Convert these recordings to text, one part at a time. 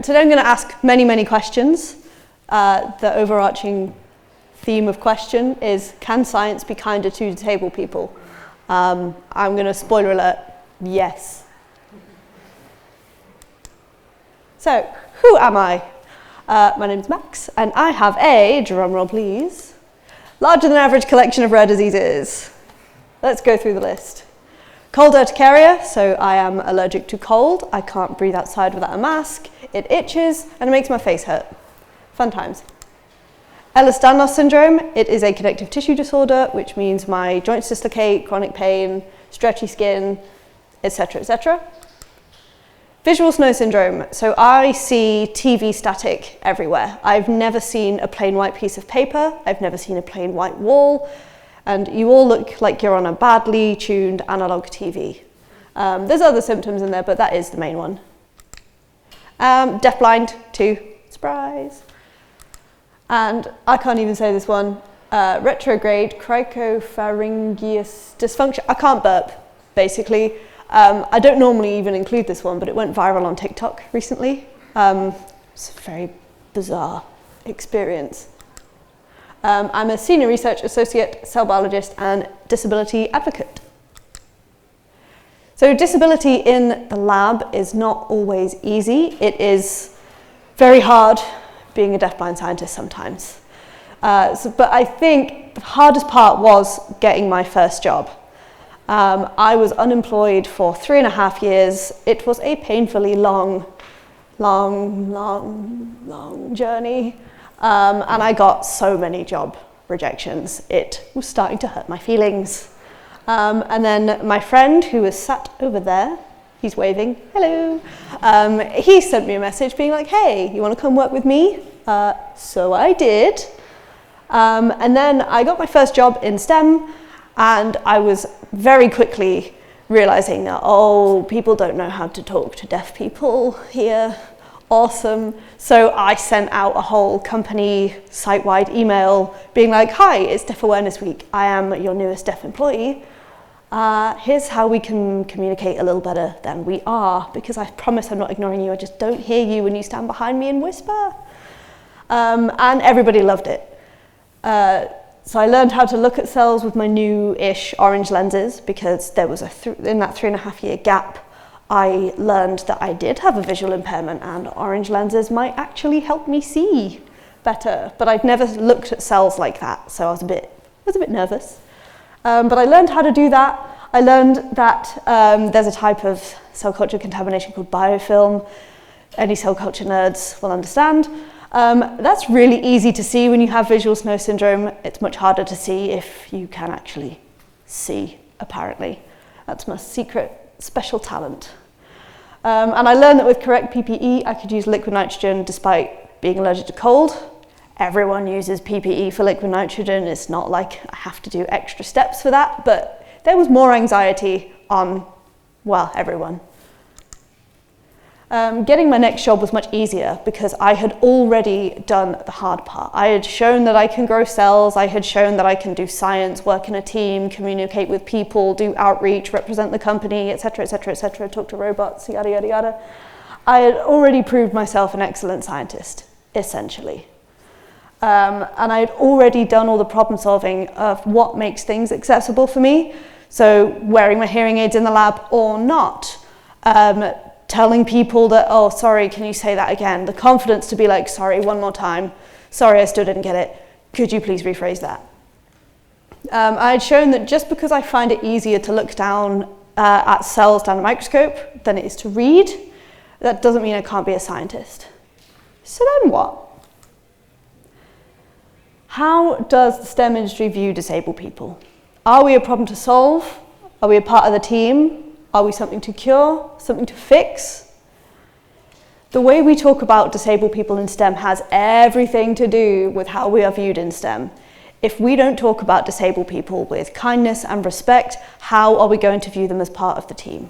today I'm going to ask many, many questions. The overarching theme of question is, can science be kinder to disabled people? I'm going to spoiler alert, yes. So, who am I? My name's Max, and I have a, drumroll please, larger than average collection of rare diseases. Let's go through the list. Cold urticaria, so I am allergic to cold. I can't breathe outside without a mask. It itches and it makes my face hurt. Fun times. Ehlers-Danlos syndrome, it is a connective tissue disorder, which means my joints dislocate, chronic pain, stretchy skin, etc., etc. Visual snow syndrome, so I see TV static everywhere. I've never seen a plain white piece of paper. I've never seen a plain white wall. And you all look like you're on a badly tuned analog TV. There's other symptoms in there, but that is the main one. Deafblind too, surprise. And I can't even say this one, retrograde cricopharyngeus dysfunction. I can't burp, basically. I don't normally even include this one, but it went viral on TikTok recently. It's a very bizarre experience. I'm a senior research associate, cell biologist, and disability advocate. So disability in the lab is not always easy. It is very hard being a deafblind scientist sometimes. But I think the hardest part was getting my first job. I was unemployed for 3.5 years. It was a painfully long journey. And I got so many job rejections. It was starting to hurt my feelings. And then my friend, who was sat over there, he's waving, hello, he sent me a message being like, hey, you want to come work with me? So I did. And then I got my first job in STEM, and I was very quickly realizing that, oh, people don't know how to talk to deaf people here. Awesome. So I sent out a whole company site-wide email being like, hi, it's Deaf Awareness Week. I am your newest deaf employee. Here's how we can communicate a little better than we are, because I promise I'm not ignoring you. I just don't hear you when you stand behind me and whisper. And everybody loved it. So I learned how to look at cells with my new-ish orange lenses, because there was in that 3.5-year gap, I learned that I did have a visual impairment, and orange lenses might actually help me see better. But I'd never looked at cells like that, so I was a bit nervous. But I learned how to do that. I learned that there's a type of cell culture contamination called biofilm. Any cell culture nerds will understand. That's really easy to see when you have visual snow syndrome. It's much harder to see if you can actually see, apparently. That's my secret special talent. And I learned that with correct PPE, I could use liquid nitrogen despite being allergic to cold. Everyone uses PPE for liquid nitrogen. It's not like I have to do extra steps for that, but there was more anxiety on, well, everyone. Getting my next job was much easier because I had already done the hard part. I had shown that I can grow cells, I had shown that I can do science, work in a team, communicate with people, do outreach, represent the company, etc., etc., etc., talk to robots, yada, yada, yada. I had already proved myself an excellent scientist, essentially. And I had already done all the problem solving of what makes things accessible for me. So wearing my hearing aids in the lab or not. Telling people that, oh, sorry, can you say that again? The confidence to be like, sorry, one more time. Sorry, I still didn't get it. Could you please rephrase that? I had shown that just because I find it easier to look down at cells down a microscope than it is to read, that doesn't mean I can't be a scientist. So then what? How does the STEM industry view disabled people? Are we a problem to solve? Are we a part of the team? Are we something to cure, something to fix? The way we talk about disabled people in STEM has everything to do with how we are viewed in STEM. If we don't talk about disabled people with kindness and respect, how are we going to view them as part of the team?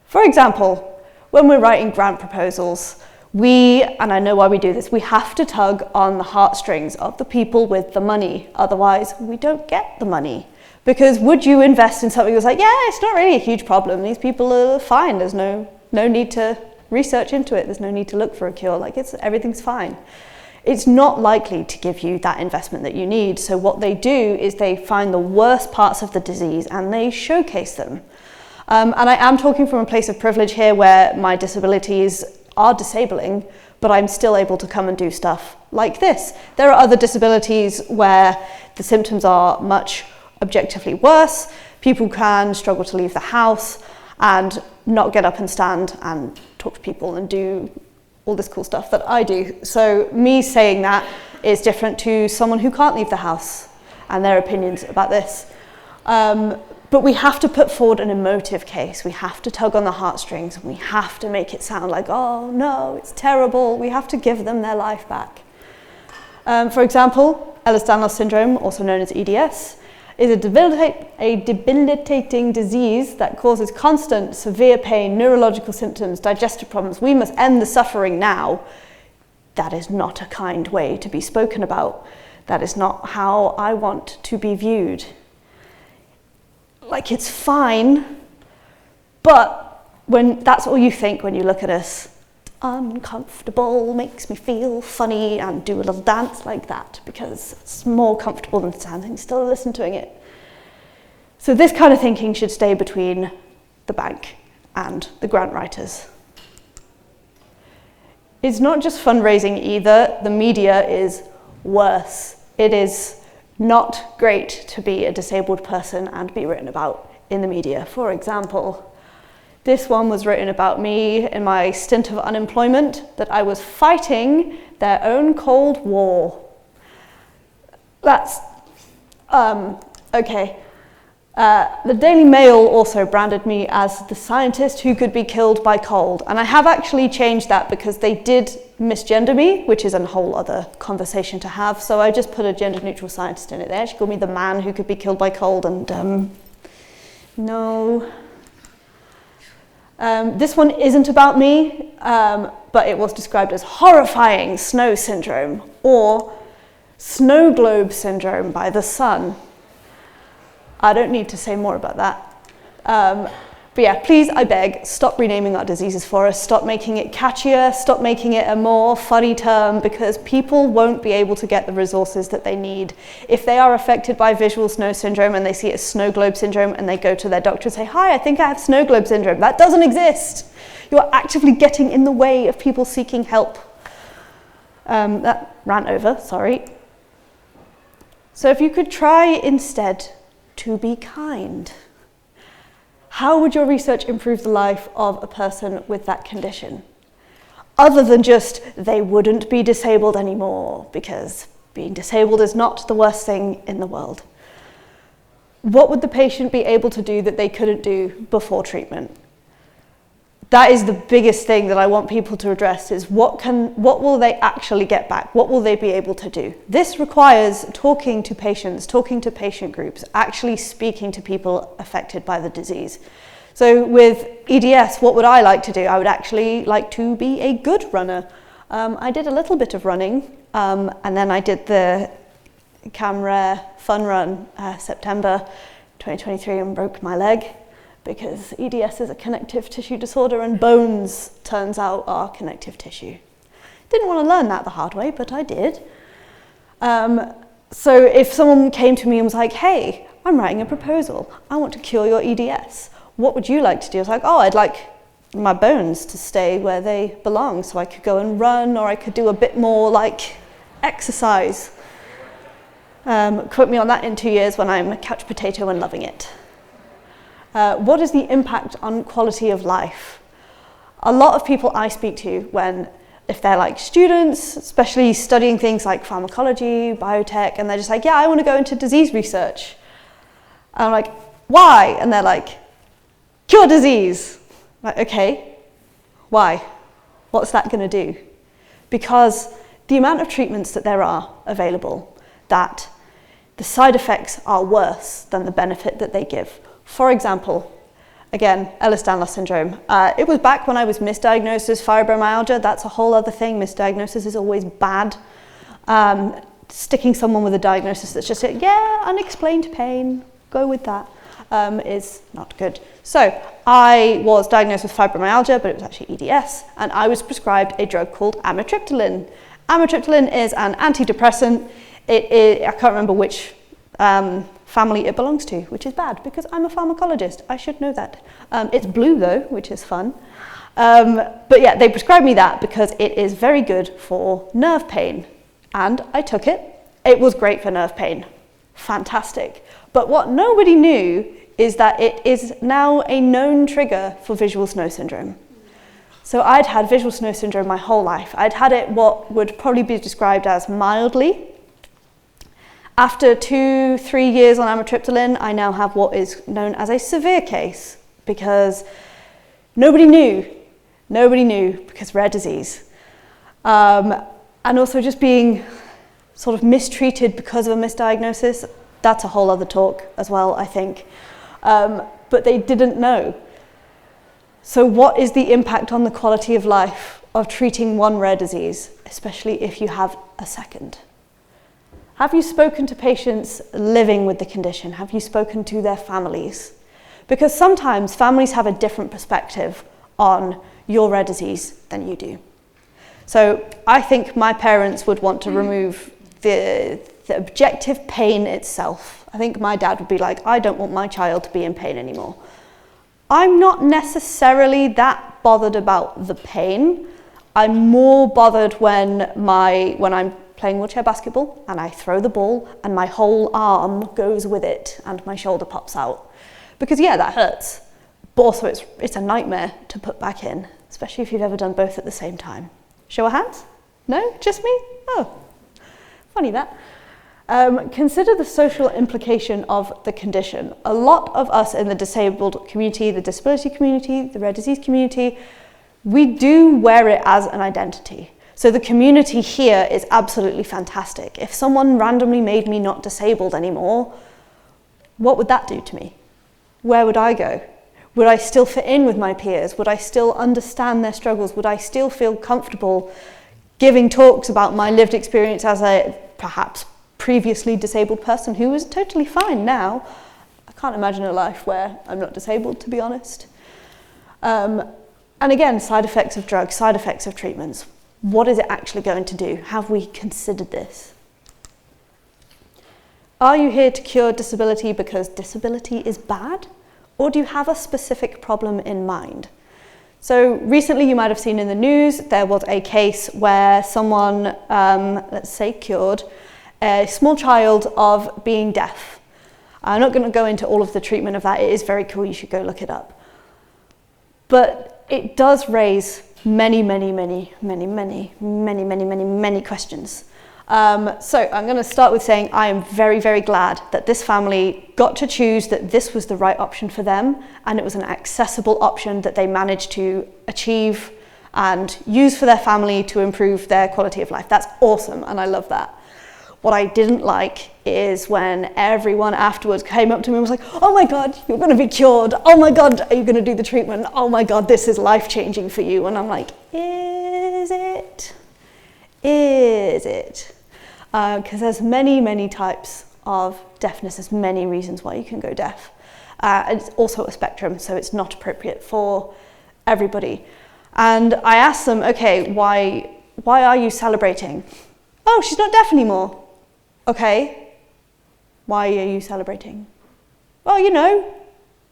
For example, when we're writing grant proposals, and I know why we do this, we have to tug on the heartstrings of the people with the money, otherwise we don't get the money. Because would you invest in something that's like, yeah, it's not really a huge problem, these people are fine, there's no need to research into it. There's no need to look for a cure. Like, everything's fine. It's not likely to give you that investment that you need. So what they do is they find the worst parts of the disease and they showcase them. And I am talking from a place of privilege here where my disabilities are disabling, but I'm still able to come and do stuff like this. There are other disabilities where the symptoms are much objectively worse. People can struggle to leave the house and not get up and stand and talk to people and do all this cool stuff that I do. So me saying that is different to someone who can't leave the house and their opinions about this. But we have to put forward an emotive case. We have to tug on the heartstrings, and we have to make it sound like, oh no, it's terrible. We have to give them their life back. For example, Ehlers-Danlos syndrome, also known as EDS, is a debilitating disease that causes constant, severe pain, neurological symptoms, digestive problems. We must end the suffering now. That is not a kind way to be spoken about. That is not how I want to be viewed. Like, it's fine, but when that's all you think when you look at us, uncomfortable, makes me feel funny, and do a little dance like that because it's more comfortable than standing still and listening to it. So this kind of thinking should stay between the bank and the grant writers. It's not just fundraising either. The media is worse. It is not great to be a disabled person and be written about in the media. For example, this one was written about me in my stint of unemployment, that I was fighting their own Cold War. That's, okay. The Daily Mail also branded me as the scientist who could be killed by cold. And I have actually changed that because they did misgender me, which is a whole other conversation to have. So I just put a gender-neutral scientist in it. They actually called me the man who could be killed by cold, and no. This one isn't about me, but it was described as horrifying snow syndrome or snow globe syndrome by The Sun. I don't need to say more about that. But yeah, please, I beg, stop renaming our diseases for us. Stop making it catchier. Stop making it a more funny term, because people won't be able to get the resources that they need. If they are affected by visual snow syndrome and they see it as snow globe syndrome and they go to their doctor and say, hi, I think I have snow globe syndrome. That doesn't exist. You're actively getting in the way of people seeking help. That ran over, sorry. So if you could try instead to be kind. How would your research improve the life of a person with that condition? Other than just, they wouldn't be disabled anymore, because being disabled is not the worst thing in the world. What would the patient be able to do that they couldn't do before treatment? That is the biggest thing that I want people to address, is what will they actually get back? What will they be able to do? This requires talking to patients, talking to patient groups, actually speaking to people affected by the disease. So with EDS, what would I like to do? I would actually like to be a good runner. I did a little bit of running, and then I did the camera fun run September 2023 and broke my leg, because EDS is a connective tissue disorder and bones, turns out, are connective tissue. Didn't want to learn that the hard way, but I did. So if someone came to me and was like, hey, I'm writing a proposal, I want to cure your EDS, what would you like to do? I was like, oh, I'd like my bones to stay where they belong, so I could go and run, or I could do a bit more like exercise. Quote me on that in 2 years when I'm a couch potato and loving it. What is the impact on quality of life? A lot of people I speak to, if they're like students, especially studying things like pharmacology, biotech, and they're just like, yeah, I want to go into disease research. And I'm like, why? And they're like, cure disease. I'm like, okay, why? What's that going to do? Because the amount of treatments that there are available, that the side effects are worse than the benefit that they give. For example, again, Ehlers-Danlos syndrome. It was back when I was misdiagnosed as fibromyalgia. That's a whole other thing. Misdiagnosis is always bad. Sticking someone with a diagnosis that's just, yeah, unexplained pain, go with that. is not good. So I was diagnosed with fibromyalgia, but it was actually EDS, and I was prescribed a drug called amitriptyline. Amitriptyline is an antidepressant. I can't remember which family it belongs to, which is bad because I'm a pharmacologist. I should know that. It's blue though, which is fun. But yeah, they prescribed me that because it is very good for nerve pain. And I took it. It was great for nerve pain. Fantastic. But what nobody knew is that it is now a known trigger for visual snow syndrome. So I'd had visual snow syndrome my whole life. I'd had it what would probably be described as mildly. After 2-3 years on amitriptyline, I now have what is known as a severe case because nobody knew because rare disease. And also just being sort of mistreated because of a misdiagnosis, that's a whole other talk as well, I think. But they didn't know. So what is the impact on the quality of life of treating one rare disease, especially if you have a second? Have you spoken to patients living with the condition? Have you spoken to their families? Because sometimes families have a different perspective on your rare disease than you do. So I think my parents would want to remove the objective pain itself. I think my dad would be like, I don't want my child to be in pain anymore. I'm not necessarily that bothered about the pain. I'm more bothered when I'm playing wheelchair basketball and I throw the ball and my whole arm goes with it and my shoulder pops out. Because yeah, that hurts. But also it's a nightmare to put back in, especially if you've ever done both at the same time. Show of hands? No? Just me? Oh, funny that. Consider the social implication of the condition. A lot of us in the disabled community, the disability community, the rare disease community, we do wear it as an identity. So the community here is absolutely fantastic. If someone randomly made me not disabled anymore, what would that do to me? Where would I go? Would I still fit in with my peers? Would I still understand their struggles? Would I still feel comfortable giving talks about my lived experience as a perhaps previously disabled person who is totally fine now? I can't imagine a life where I'm not disabled, to be honest. And again, side effects of drugs, side effects of treatments. What is it actually going to do? Have we considered this? Are you here to cure disability because disability is bad? Or do you have a specific problem in mind? So recently you might have seen in the news, there was a case where someone, let's say cured, a small child of being deaf. I'm not going to go into all of the treatment of that. It is very cool. You should go look it up. But it does raise many questions. So I'm going to start with saying I am very, very glad that this family got to choose that this was the right option for them, and it was an accessible option that they managed to achieve and use for their family to improve their quality of life. That's awesome, and I love that. What I didn't like is when everyone afterwards came up to me and was like, oh my God, you're going to be cured. Oh my God, are you going to do the treatment? Oh my God, this is life-changing for you. And I'm like, is it? Is it? Because there's many types of deafness. There's many reasons why you can go deaf. It's also a spectrum, so it's not appropriate for everybody. And I asked them, okay, why are you celebrating? Oh, she's not deaf anymore. Okay, why are you celebrating? Well, you know.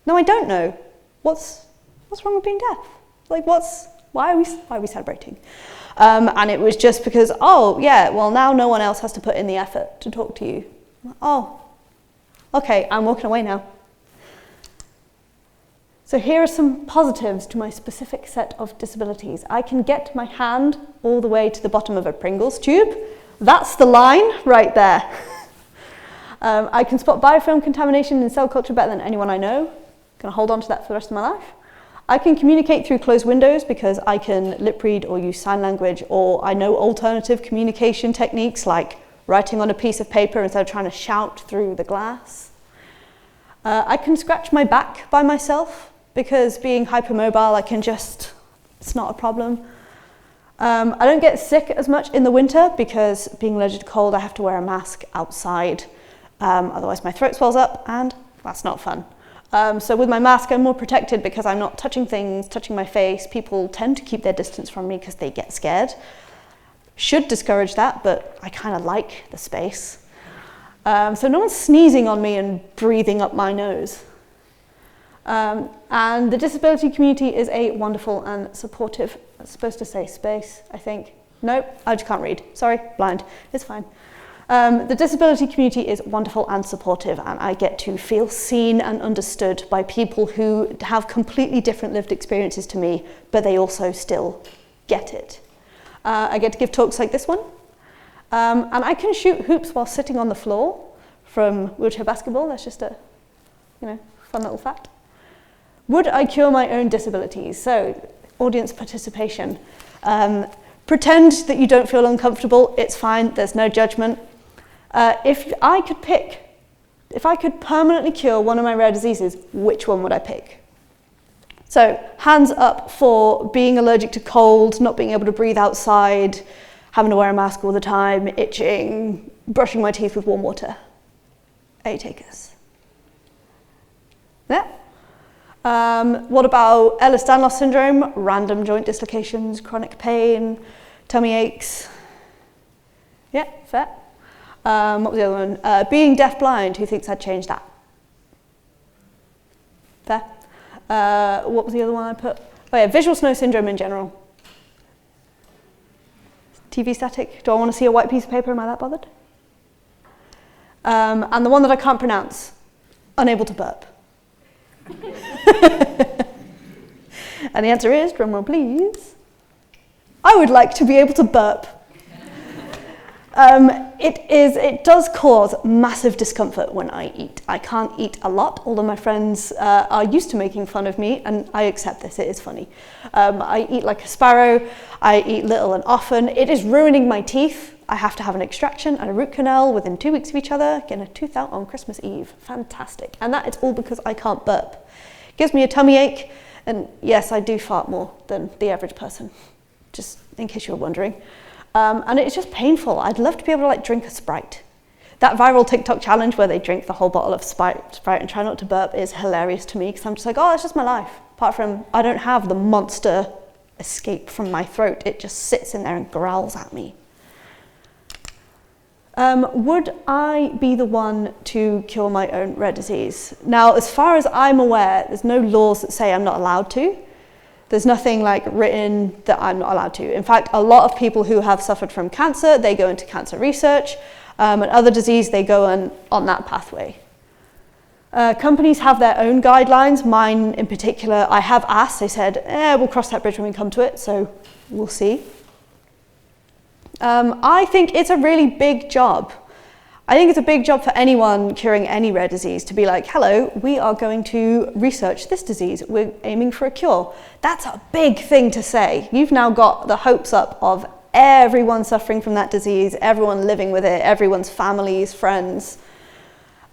No, I don't know. What's wrong with being deaf? Like, why are we celebrating? And it was just because, oh, yeah, well, now no one else has to put in the effort to talk to you. Oh, okay, I'm walking away now. So here are some positives to my specific set of disabilities. I can get my hand all the way to the bottom of a Pringles tube. That's the line right there. I can spot biofilm contamination in cell culture better than anyone I know. I'm going to hold on to that for the rest of my life. I can communicate through closed windows because I can lip read or use sign language, or I know alternative communication techniques like writing on a piece of paper instead of trying to shout through the glass. I can scratch my back by myself because being hypermobile, it's not a problem. I don't get sick as much in the winter because being allergic to cold, I have to wear a mask outside. Otherwise my throat swells up and that's not fun. So with my mask, I'm more protected because I'm not touching things, touching my face. People tend to keep their distance from me because they get scared. Should discourage that, but I kind of like the space. So no one's sneezing on me and breathing up my nose. And the disability community is a wonderful and supportive, I'm supposed to say space, I think. Nope, I just can't read. Sorry, blind, it's fine. The disability community is wonderful and supportive, and I get to feel seen and understood by people who have completely different lived experiences to me, but they also still get it. I get to give talks like this one, and I can shoot hoops while sitting on the floor from wheelchair basketball. That's just a, fun little fact. Would I cure my own disabilities? So, audience participation. Pretend that you don't feel uncomfortable. It's fine. There's no judgment. If I could permanently cure one of my rare diseases, which one would I pick? So, hands up for being allergic to cold, not being able to breathe outside, having to wear a mask all the time, itching, brushing my teeth with warm water. Any takers? Yeah. What about Ehlers-Danlos syndrome, random joint dislocations, chronic pain, tummy aches? Yeah, fair. What was the other one? Being deaf-blind, who thinks I'd change that? Fair. What was the other one I put? Oh yeah, visual snow syndrome in general. TV static, do I want to see a white piece of paper? Am I that bothered? And the one that I can't pronounce, unable to burp. And the answer is, drumroll please, I would like to be able to burp. It does cause massive discomfort when I eat. I can't eat a lot, although my friends are used to making fun of me, and I accept this, it is funny. I eat like a sparrow, I eat little and often. It is ruining my teeth. I have to have an extraction and a root canal within 2 weeks of each other, getting a tooth out on Christmas Eve. Fantastic. And that is all because I can't burp. It gives me a tummy ache, and yes, I do fart more than the average person, just in case you were wondering. And it's just painful. I'd love to be able to drink a Sprite. That viral TikTok challenge where they drink the whole bottle of Sprite and try not to burp is hilarious to me, because I'm just like, oh, it's just my life. Apart from, I don't have the monster escape from my throat. It just sits in there and growls at me. Would I be the one to cure my own rare disease? Now, as far as I'm aware, there's no laws that say I'm not allowed to. There's nothing written that I'm not allowed to. In fact, a lot of people who have suffered from cancer, they go into cancer research, and other disease, they go on that pathway. Companies have their own guidelines. Mine in particular, I have asked, they said, we'll cross that bridge when we come to it, so we'll see. I think it's a really big job. I think it's a big job for anyone curing any rare disease to be like, hello, we are going to research this disease. We're aiming for a cure. That's a big thing to say. You've now got the hopes up of everyone suffering from that disease, everyone living with it, everyone's families, friends.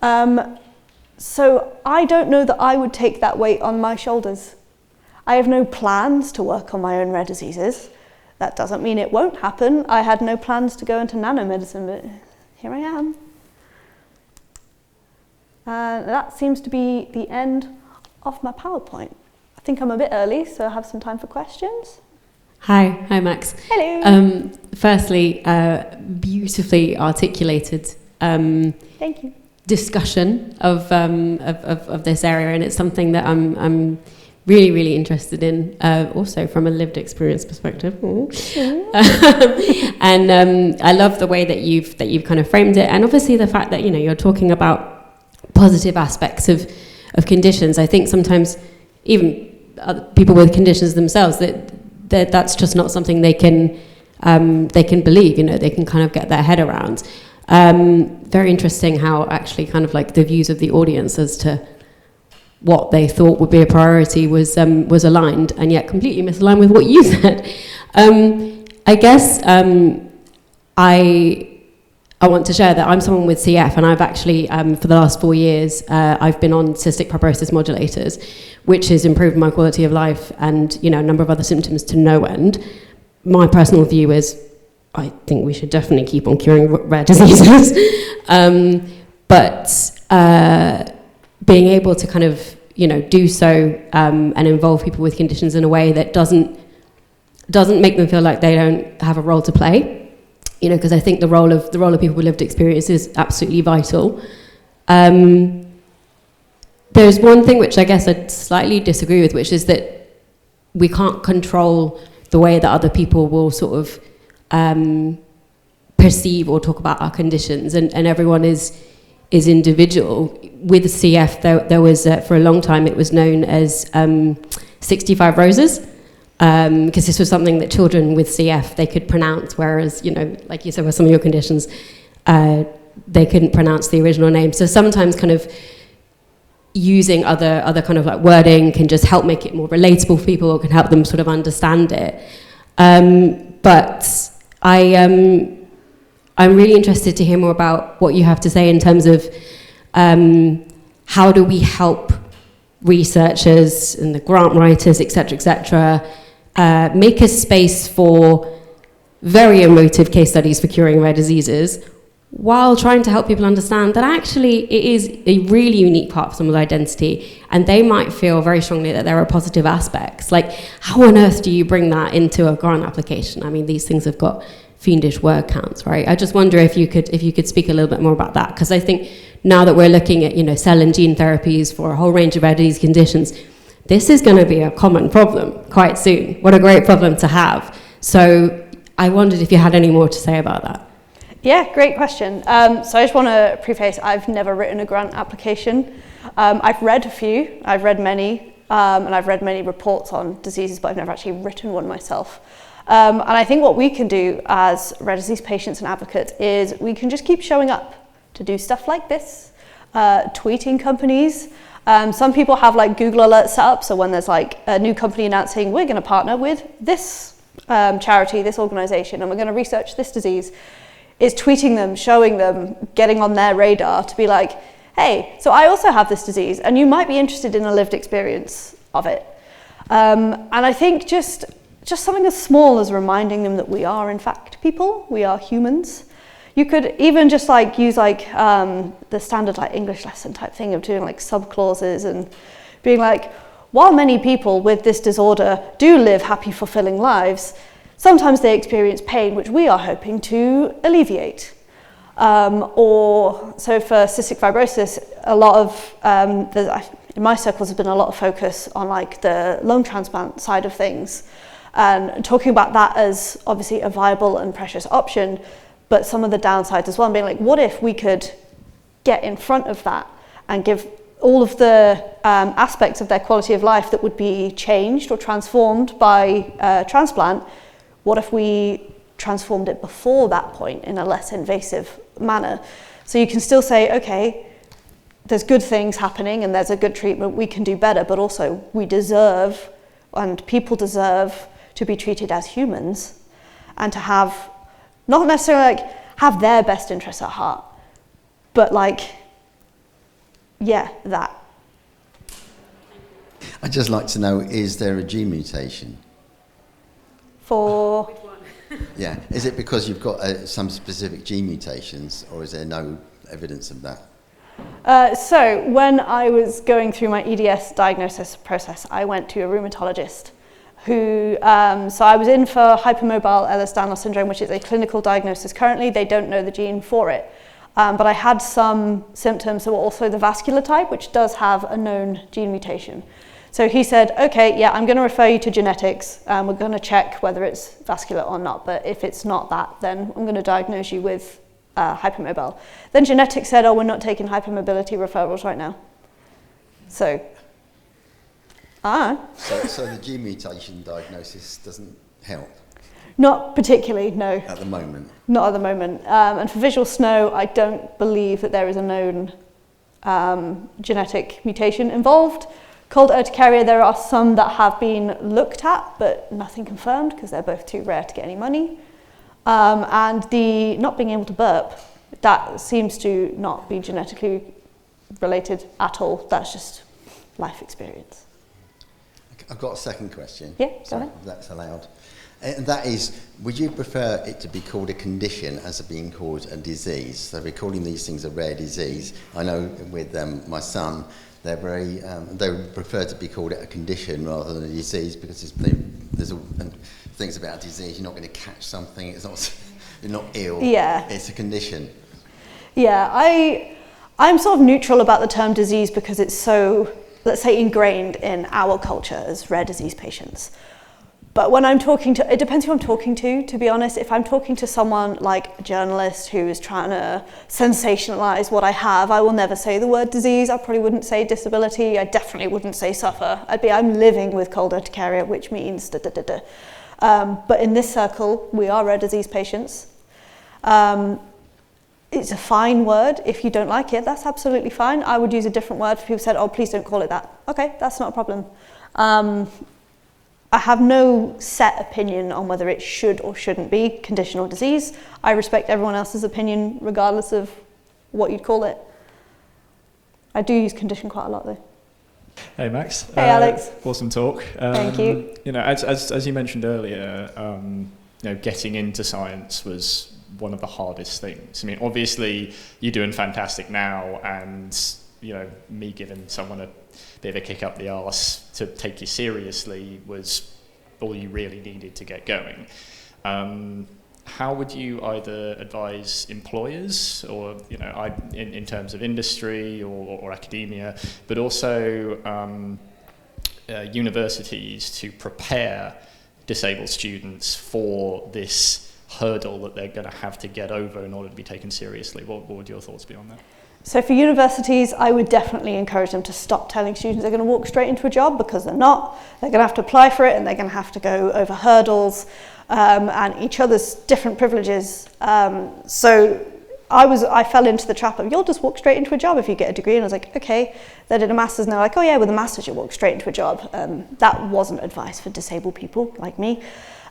So I don't know that I would take that weight on my shoulders. I have no plans to work on my own rare diseases. That doesn't mean it won't happen. I had no plans to go into nanomedicine, but here I am. That seems to be the end of my PowerPoint. I think I'm a bit early, so I have some time for questions. Hi Max. Hello. Firstly, beautifully articulated Thank you. discussion of this area, and it's something that I'm really, really interested in, also from a lived experience perspective. And I love the way that you've kind of framed it, and obviously the fact that you're talking about positive aspects of conditions. I think sometimes even other people with conditions themselves, that's just not something they can believe. They can kind of get their head around. Very interesting how actually kind of the views of the audience as to what they thought would be a priority was aligned, and yet completely misaligned with what you said. I guess I want to share that I'm someone with CF, and I've actually, for the last 4 years, I've been on cystic fibrosis modulators, which has improved my quality of life and a number of other symptoms to no end. My personal view is I think we should definitely keep on curing rare diseases. But being able to kind of do so and involve people with conditions in a way that doesn't make them feel like they don't have a role to play. Because I think the role of people with lived experience is absolutely vital. There's one thing which I guess I slightly disagree with, which is that we can't control the way that other people will sort of perceive or talk about our conditions, and everyone is individual. With CF, there was, for a long time, it was known as 65 roses, because this was something that children with CF, they could pronounce, whereas, like you said, with some of your conditions, they couldn't pronounce the original name. So sometimes kind of using other kind of like wording can just help make it more relatable for people, or can help them sort of understand it. But I'm really interested to hear more about what you have to say in terms of how do we help researchers and the grant writers, et cetera, make a space for very emotive case studies for curing rare diseases, while trying to help people understand that actually it is a really unique part of someone's identity, and they might feel very strongly that there are positive aspects. Like, how on earth do you bring that into a grant application? I mean, these things have got fiendish word counts, right? I just wonder if you could speak a little bit more about that, because I think now that we're looking at cell and gene therapies for a whole range of rare disease conditions, this is going to be a common problem quite soon. What a great problem to have. So I wondered if you had any more to say about that. Yeah, great question. So I just want to preface, I've never written a grant application. I've read a few, I've read many, and I've read many reports on diseases, but I've never actually written one myself. And I think what we can do as rare disease patients and advocates is we can just keep showing up to do stuff like this, tweeting companies. Some people have like Google alerts set up, so when there's like a new company announcing we're going to partner with this charity, this organization, and we're going to research this disease, is tweeting them, showing them, getting on their radar to be like, hey, so I also have this disease and you might be interested in a lived experience of it. And I think just something as small as reminding them that we are in fact people, we are humans. You could even just like use like the standard like English lesson type thing of doing like subclauses and being like, while many people with this disorder do live happy, fulfilling lives, sometimes they experience pain, which we are hoping to alleviate. Or so for cystic fibrosis, a lot of, in my circles, has been a lot of focus on like the lung transplant side of things, and talking about that as obviously a viable and precious option, but some of the downsides as well, and being like, what if we could get in front of that and give all of the aspects of their quality of life that would be changed or transformed by transplant. What if we transformed it before that point in a less invasive manner? So you can still say, okay, there's good things happening and there's a good treatment, we can do better, but also we deserve, and people deserve, to be treated as humans and to have, not necessarily like have their best interests at heart, but like, yeah, that. I'd just like to know, is there a gene mutation? For? Yeah, is it because you've got some specific gene mutations, or is there no evidence of that? So when I was going through my EDS diagnosis process, I went to a rheumatologist who, so I was in for hypermobile Ehlers-Danlos syndrome, which is a clinical diagnosis. Currently, they don't know the gene for it. But I had some symptoms that were also the vascular type, which does have a known gene mutation. So he said, okay, yeah, I'm going to refer you to genetics. We're going to check whether it's vascular or not. But if it's not that, then I'm going to diagnose you with hypermobile. Then genetics said, oh, we're not taking hypermobility referrals right now. So the gene mutation diagnosis doesn't help? Not particularly, no. At the moment? Not at the moment. And for visual snow, I don't believe that there is a known genetic mutation involved. Cold urticaria, there are some that have been looked at, but nothing confirmed because they're both too rare to get any money. And the not being able to burp, that seems to not be genetically related at all. That's just life experience. I've got a second question. Yeah, go ahead. If that's allowed. And that is, would you prefer it to be called a condition as being called a disease? So we're calling these things a rare disease. I know with my son, they're very, they would prefer to be called it a condition rather than a disease, because there's things about a disease. You're not going to catch something. It's not. You're not ill. Yeah. It's a condition. Yeah, I'm sort of neutral about the term disease because it's so, let's say, ingrained in our culture as rare disease patients. But when I'm talking to, it depends who I'm talking to be honest. If I'm talking to someone like a journalist who is trying to sensationalize what I have, I will never say the word disease. I probably wouldn't say disability. I definitely wouldn't say suffer. I'm living with cold urticaria, which means da da da da. But in this circle, we are rare disease patients. It's a fine word. If you don't like it, that's absolutely fine. I would use a different word if people said, oh, please don't call it that. Okay, that's not a problem. I have no set opinion on whether it should or shouldn't be condition or disease. I respect everyone else's opinion regardless of what you'd call it. I do use condition quite a lot though. Hey Max. Hey Alex. Awesome talk. Thank you. You know, as you mentioned earlier, you know, getting into science was one of the hardest things. I mean, obviously you're doing fantastic now, and you know, me giving someone a bit of a kick up the arse to take you seriously was all you really needed to get going. How would you either advise employers, or you know, in terms of industry or academia, but also universities to prepare disabled students for this hurdle that they're going to have to get over in order to be taken seriously? What would your thoughts be on that? So for universities, I would definitely encourage them to stop telling students they're going to walk straight into a job, because they're not. They're going to have to apply for it, and they're going to have to go over hurdles and each other's different privileges. So I fell into the trap of, you'll just walk straight into a job if you get a degree. And I was like, okay. They did a master's, and they're like, oh yeah, with a master's you'll walk straight into a job. That wasn't advice for disabled people like me.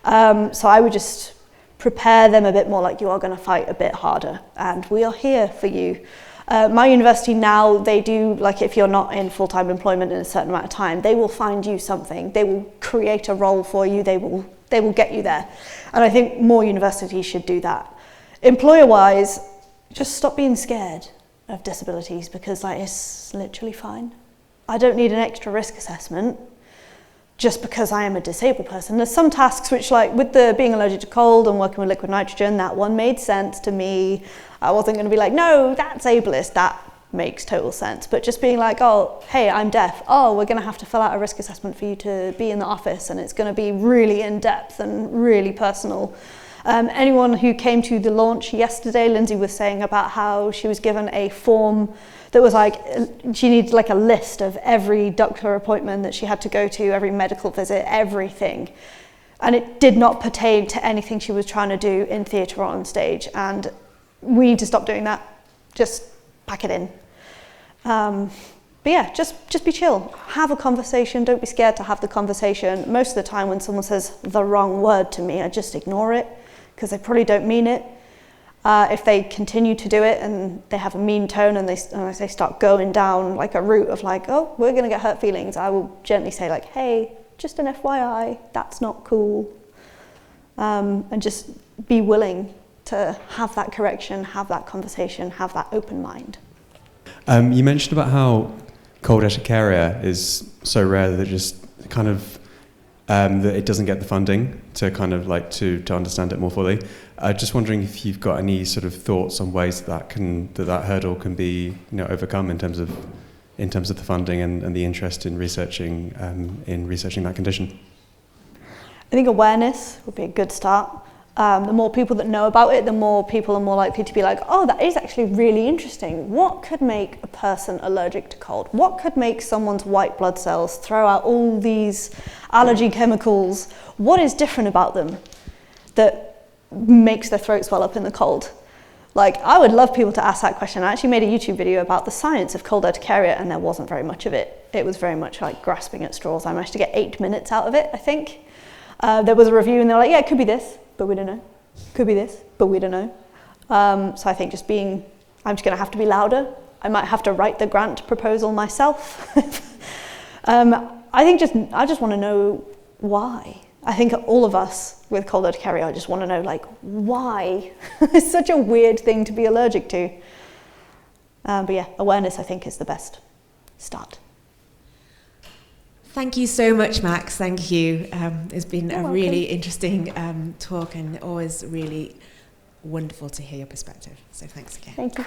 So I would just prepare them a bit more, like, you are going to fight a bit harder, and we are here for you. My university now, they do, like, if you're not in full-time employment in a certain amount of time, they will find you something. They will create a role for you. They will get you there. And I think more universities should do that. Employer-wise, just stop being scared of disabilities, because like, it's literally fine. I don't need an extra risk assessment just because I am a disabled person. There's some tasks which, like with the being allergic to cold and working with liquid nitrogen, that one made sense to me. I wasn't going to be like, no, that's ableist. That makes total sense. But just being like, oh, hey, I'm deaf. Oh, we're going to have to fill out a risk assessment for you to be in the office, and it's going to be really in depth and really personal. Anyone who came to the launch yesterday, Lindsay was saying about how she was given a form that was like, she needed like a list of every doctor appointment that she had to go to, every medical visit, everything. And it did not pertain to anything she was trying to do in theatre or on stage. And we need to stop doing that. Just pack it in. But yeah, just be chill. Have a conversation. Don't be scared to have the conversation. Most of the time when someone says the wrong word to me, I just ignore it, because they probably don't mean it. If they continue to do it and they have a mean tone and they start going down like a route of like, oh, we're going to get hurt feelings, I will gently say like, hey, just an FYI, that's not cool. And just be willing to have that correction, have that conversation, have that open mind. You mentioned about how cold urticaria is so rare that it just kind of that it doesn't get the funding to kind of like to understand it more fully. Just wondering if you've got any sort of thoughts on ways that hurdle can be overcome in terms of the funding and the interest in researching that condition. I think awareness would be a good start. The more people that know about it, the more people are more likely to be like, oh, that is actually really interesting. What could make a person allergic to cold? What could make someone's white blood cells throw out all these allergy chemicals? What is different about them that makes their throat swell up in the cold? Like, I would love people to ask that question. I actually made a YouTube video about the science of cold urticaria, and there wasn't very much of it. It was very much like grasping at straws. I managed to get 8 minutes out of it, I think. There was a review and they were like, yeah, it could be this, but we don't know. Could be this, but we don't know. So I think I'm just going to have to be louder. I might have to write the grant proposal myself. I just want to know why. I think all of us with cold urticaria, I just want to know, like, why? It's such a weird thing to be allergic to. But yeah, awareness, I think, is the best start. Thank you so much, Max. Thank you. It's been You're a welcome. really interesting talk, and always really wonderful to hear your perspective. So thanks again. Thank you.